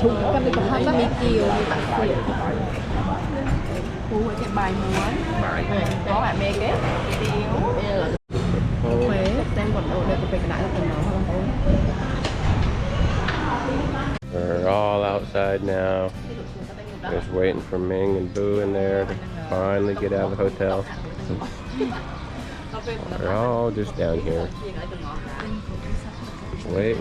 chung con đi còn mi kiều mi tặng tiền với cái bài múa có bạn mê cái Huế xem còn đâu đây cái đại là phần nó không. We're all outside now, just waiting for Ming and Boo in there to finally get out of the hotel. We're all just down here. Wait.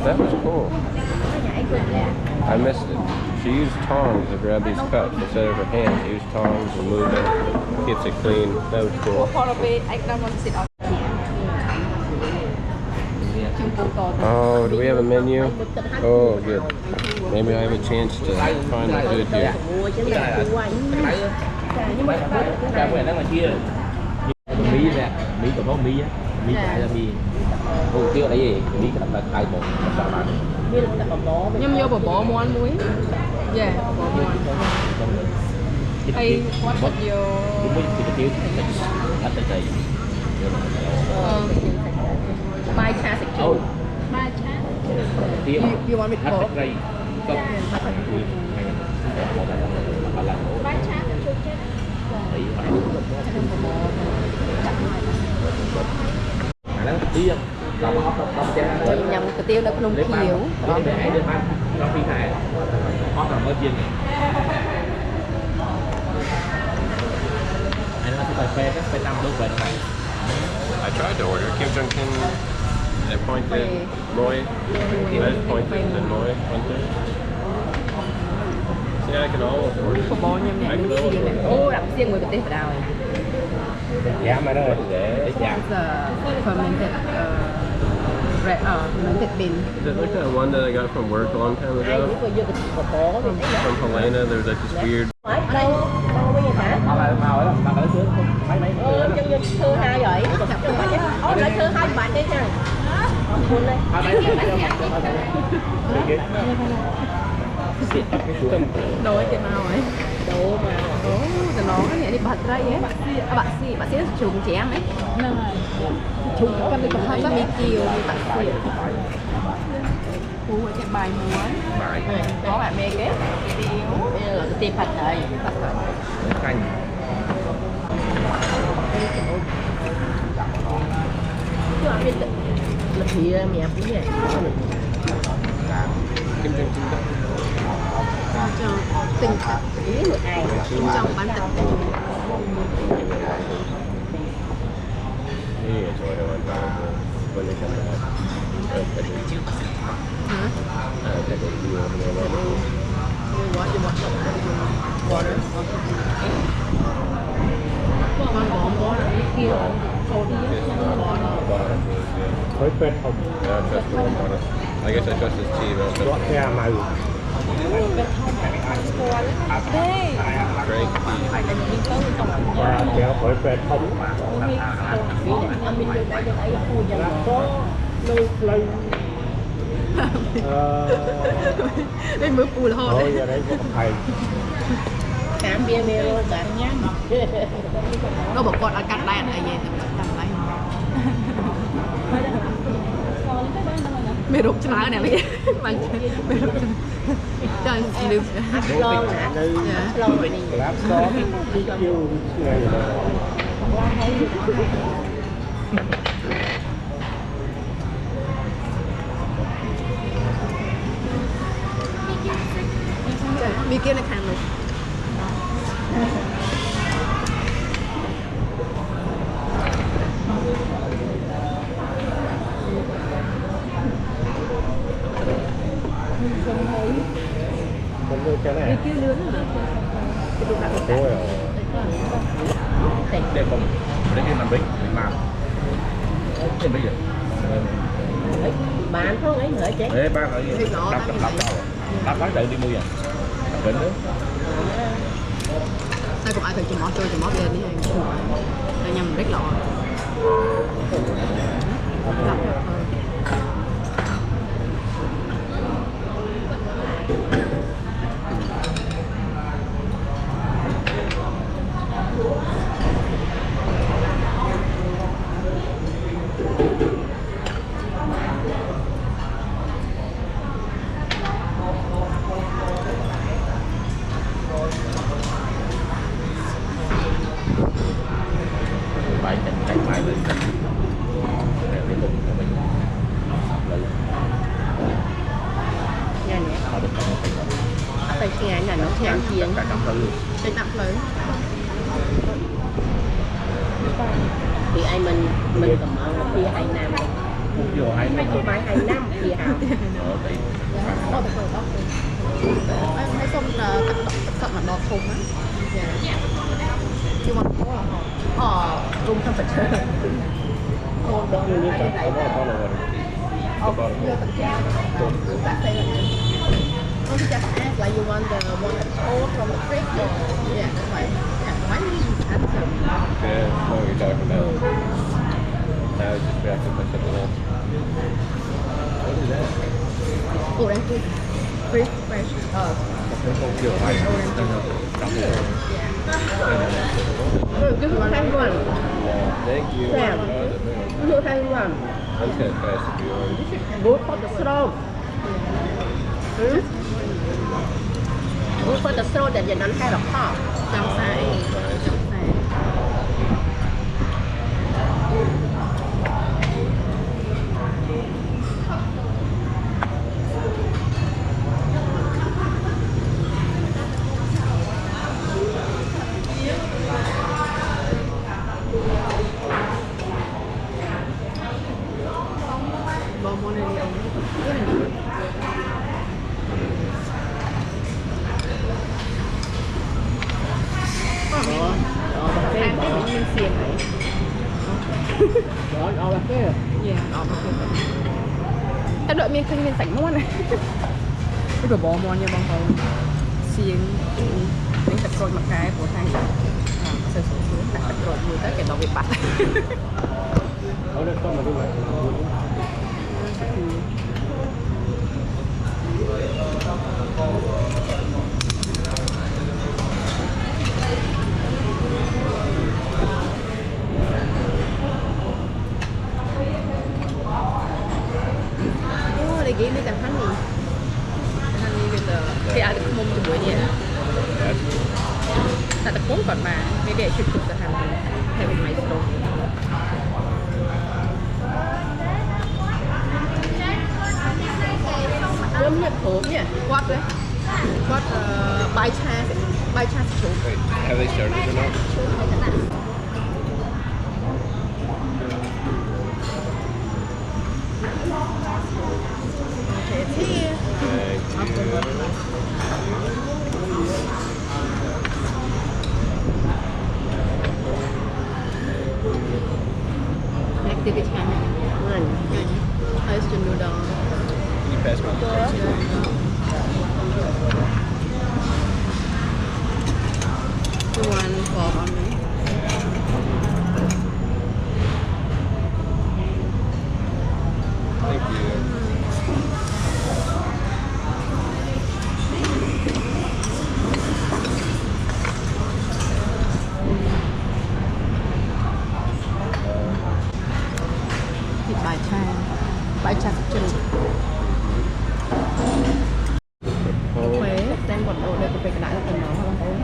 That was cool. I missed it. She used tongs to grab these cups instead of her hands. She used tongs and moved it. Keeps it clean. That was cool. Oh, do we have a menu? Oh, good. Maybe I have a chance to find the food here. Mí nè, mí còn có mí á, mí chạy là mí. Không tiếc là gì? Mí cái là tay một, Nhưng vô bò muôn muối. Yeah, bò muôn. Hey, what did you? Mai cha sạch chua. Mai cha. You want me to go? Mai cha sạch chua chứ. Nhằm cái tiêu nó không thiếu. I tried to order Kim Jong Kim. It pointed Moi. I just pointed to Moi. See, I can almost order. I can almost order. Ô, đậm riêng người Việt Nam ở đâu này? Dạ mà đây để chạm. Fermented fermented bean. Is it like that one that I got from work a long time ago? From Helena, there's like this weird. Thưa hai rồi. Lại thưa hai bạn đi nha. Đồ cái màu ấy. Đồ mà. Đồ nó cái này đi bật ra ấy. Bạn sĩ trùng chén ấy. Trùng con đi còn hơi mi kiều mi tặng tiền. Với cái bài múa. Có bạn mê cái. Bây giờ là cái tim phật rồi. Canh. Chứ anh biết là thì mẹ cũng vậy. Kim Jong Kim đó. Tình thật ý một ai trong bán tận Yeah, so I went down when they come back. Water. I guess I trust his tea, but I trust his Màu. Đây. Frank. Phải là những cái trong lòng và kéo khỏi về thống có nồi lây Đây mới phù là hơn thôi đấy. giờ đây có thầy Khám bia bia rồi cả nhá. Nó bảo con ăn cắt đai này về thì cắt đai. Mày rụt cho nó này mày. Mày rụt cho lưu. lon đây Lon rồi đi. lát xóm đi kêu ngày Mi kia là khăn rồi. còn nuôi cái này Kia lươn hả? thôi Đây không, đây cái màn bích, làm. Trên bây giờ. Bán không ấy nữa chứ. Đấy bác ở đây, lắp bác đợi đi mua vậy. Đến nữa. Sao cũng ai thử chùm mót lên đi hay. Đây nhầm rất lọ. Bài chân cánh bài lên. Để lấy bụng cho mình. Lấy. Nha nhé. Họ được không? Tại khi này là nó theo chiên. Cả trong tư. Cái nặng lớn. thì ai mình cầm ở thì hai năm Vô hai mấy cô bài hai năm thì hào thì Đó thật rồi đó. Mấy xong là cắt mặt đọt thùng á. Chứ mà rung không phải chơi. con đó như thế này Don't you just act like you want the one that's cold from the fridge or yeah, that's right. Yeah, why do you answer? Okay, I know what you're talking about. Now I was distracted by something else. What is that? Orange juice. Fresh. Vô hai trong cứ thanh hoàn Thank you. Sam. cứ thanh hoàn I'm just gonna pass it to you. good for the throat good for the throat that you don't have a cough Trong sai. Trong sai. Bom môn này đi ông. đó Cái mình xiên này. đó là cái Yeah, đó mà cái. Cái đội miên kinh miên sảnh luôn này. Cái đồ bò mòn như bông hồng. Xiên những tập rồi mặt cái của thằng. Sơ sổ xuống đặt tập rồi người tới cái đó bị bắt. ở đây con mà đi lại Oh, they gave me the honey. The honey with the cái ăn được mông từ buổi này. Tại tập cuốn còn mà maybe I should cook the honey. Have in my stove. giống như thổ nhỉ What đấy? What by chance chủ. Wait, have they started or not? Okay, it's here. Thank you. Activity honey. I used to noodle. Can you pass me the cards? Bỏ vào miếng. Thank you. Thịt bài cha sắp chân. Huế đang còn đồ đây có phải cái đại là phần đó không không?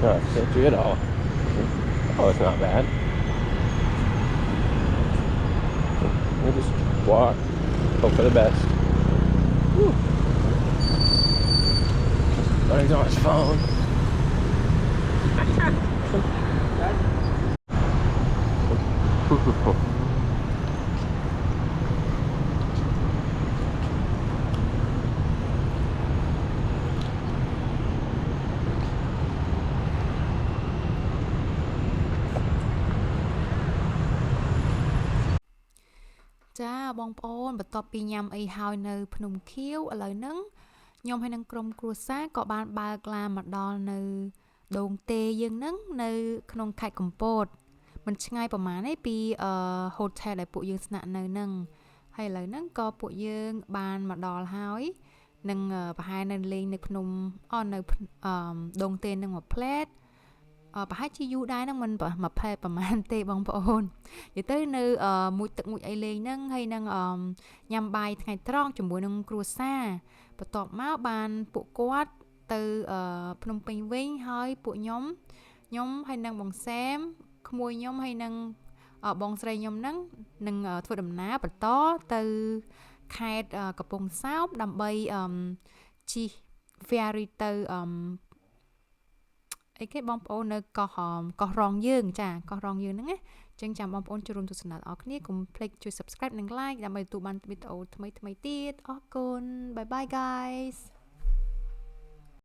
Not sketchy at all. Oh, it's not bad. We'll just walk, hope for the best. Whew. Buddy's on his phone. Cha បងប្អូនបន្ទាប់ពីញ៉ាំអីហើយនៅភ្នំខៀវឥឡូវហ្នឹងខ្ញុំហើយនឹងក្រុមគ្រួសារក៏បានបើកឡានមកដល់នៅដងទេយើងហ្នឹងនៅក្នុងខេត្តកំពតមិនឆ្ងាយប្រហែលទេពីhotel ដែលពួកយើងស្នាក់នៅហ្នឹងហើយឥឡូវហ្នឹងក៏ពួកយើងបានមកដល់ហើយនឹងប្រហែលនៅលេងនៅភ្នំនៅដងទេហ្នឹងមួយផ្លែតប្រហែលជាយូរដែរហ្នឹងមិនមួយផ្លែតប្រហែលទេបងប្អូននិយាយទៅនៅមួយទឹកមួយអីលេងហ្នឹងហើយនឹងញ៉ាំបាយថ្ងៃត្រង់ជាមួយនឹងគ្រួសារបន្ទាប់មកបានពួកគាត់ទៅភ្នំពេញវិញហើយពួកខ្ញុំហើយនឹងបងសែមក្មួយខ្ញុំហើយនឹងបងស្រីខ្ញុំហ្នឹងនឹងធ្វើដំណើរបន្តទៅខេត្តកំពង់សោមដើម្បីជិះ ferry ទៅអីគេបងប្អូននៅកោះរងយើងចាកោះរងយើងហ្នឹងណាអញ្ចឹងចាំបងប្អូនចូលរួមទស្សនាដល់អ្នកគ្នាកុំភ្លេចជួយ subscribe និង like ដើម្បីទទួលបានវីដេអូថ្មីៗទៀតអរគុណ bye bye guys